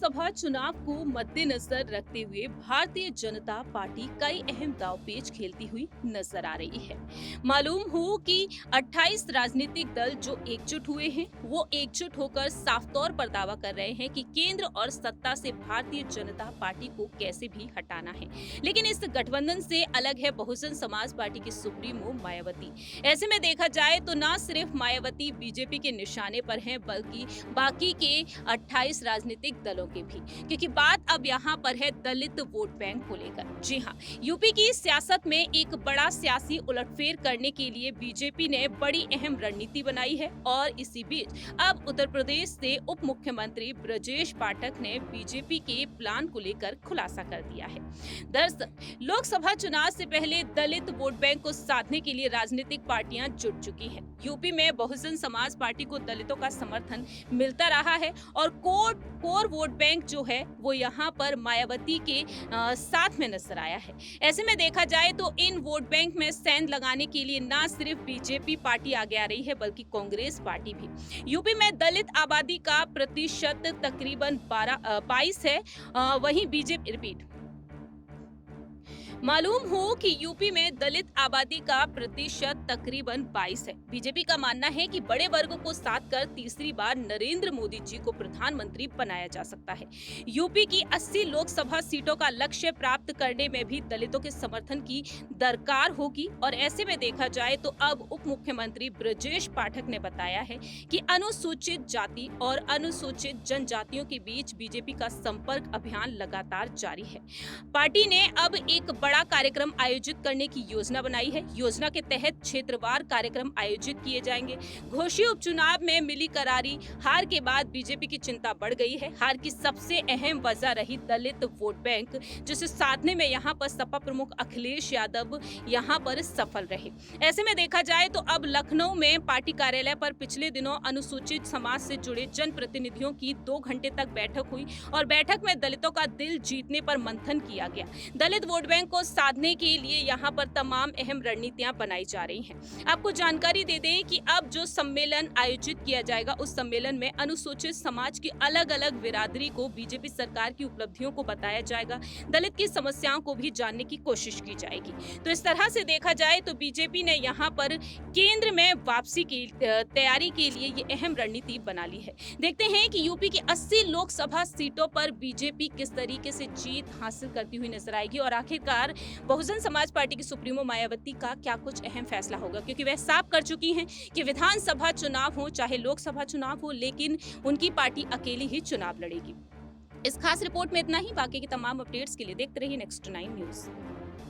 लोकसभा चुनाव को मद्देनजर रखते हुए भारतीय जनता पार्टी कई अहम दांवपेच खेलती हुई नजर आ रही है। मालूम हो कि 28 राजनीतिक दल जो एकजुट हुए हैं, वो एकजुट होकर साफ तौर पर दावा कर रहे हैं कि केंद्र और सत्ता से भारतीय जनता पार्टी को कैसे भी हटाना है। लेकिन इस गठबंधन से अलग है बहुजन समाज पार्टी की सुप्रीमो मायावती। ऐसे में देखा जाए तो न सिर्फ मायावती बीजेपी के निशाने पर हैं, बल्कि बाकी के 28 राजनीतिक दलों के भी, क्योंकि बात अब यहाँ पर है दलित वोट बैंक को लेकर। जी हाँ, यूपी की सियासत में एक बड़ा सियासी उलटफेर करने के लिए बीजेपी ने बड़ी अहम रणनीति बनाई है और इसी बीच अब उत्तर प्रदेश से उप मुख्यमंत्री ब्रजेश पाठक ने बीजेपी के प्लान को लेकर खुलासा कर दिया है। दरअसल लोकसभा चुनाव से पहले दलित वोट बैंक को साधने के लिए राजनीतिक पार्टियां जुट चुकी हैं। यूपी में बहुजन समाज पार्टी को दलितों का समर्थन मिलता रहा है और कोर वोट बैंक जो है वो यहाँ पर मायावती के साथ में नजर आया है। ऐसे में देखा जाए तो इन वोट बैंक में सेंध लगाने के लिए न सिर्फ बीजेपी पार्टी आगे आ रही है, बल्कि कांग्रेस पार्टी भी। यूपी में दलित आबादी का प्रतिशत तकरीबन 22 है। वहीं बीजेपी रिपीट मालूम हो कि यूपी में दलित आबादी का प्रतिशत तकरीबन 22 है। बीजेपी का मानना है कि बड़े वर्ग को साथ कर तीसरी बार नरेंद्र मोदी जी को प्रधानमंत्री बनाया जा सकता है। यूपी की 80 लोकसभा सीटों का लक्ष्य प्राप्त करने में भी दलितों के समर्थन की दरकार होगी और ऐसे में देखा जाए तो अब उप मुख्यमंत्री ब्रजेश पाठक ने बताया है कि अनुसूचित जाति और अनुसूचित जनजातियों के बीच बीजेपी का संपर्क अभियान लगातार जारी है। पार्टी ने अब एक बड़ा कार्यक्रम आयोजित करने की योजना बनाई है। योजना के तहत क्षेत्रवार कार्यक्रम आयोजित किए जाएंगे। घोषित उपचुनाव में मिली करारी हार के बाद बीजेपी की चिंता बढ़ गई है। हार की सबसे अहम वजह रही दलित वोट बैंक, जिसे साधने में यहाँ पर सपा प्रमुख अखिलेश यादव यहाँ पर सफल रहे। ऐसे में देखा जाए तो अब लखनऊ में पार्टी कार्यालय पर पिछले दिनों अनुसूचित समाज से जुड़े जनप्रतिनिधियों की 2 घंटे तक बैठक हुई और बैठक में दलितों का दिल जीतने पर मंथन किया गया। दलित वोट बैंक को साधने के लिए यहाँ पर तमाम अहम रणनीतियां बनाई जा रही हैं। आपको जानकारी दे दें कि अब जो सम्मेलन आयोजित किया जाएगा, उस सम्मेलन में अनुसूचित समाज की अलग अलग बिरादरी को बीजेपी सरकार की उपलब्धियों को बताया जाएगा। दलित की समस्याओं को भी जानने की कोशिश की जाएगी। तो इस तरह से देखा जाए तो बीजेपी ने यहाँ पर केंद्र में वापसी की तैयारी के लिए ये अहम रणनीति बना ली है। देखते हैं कि यूपी की 80 लोकसभा सीटों पर बीजेपी किस तरीके से जीत हासिल करती हुई नजर आएगी और आखिरकार बहुजन समाज पार्टी की सुप्रीमो मायावती का क्या कुछ अहम फैसला होगा, क्योंकि वह साफ कर चुकी हैं कि विधानसभा चुनाव हो चाहे लोकसभा चुनाव हो, लेकिन उनकी पार्टी अकेली ही चुनाव लड़ेगी। इस खास रिपोर्ट में इतना ही। बाकी की तमाम अपडेट्स के लिए देखते रहिए नेक्स्ट 9 न्यूज।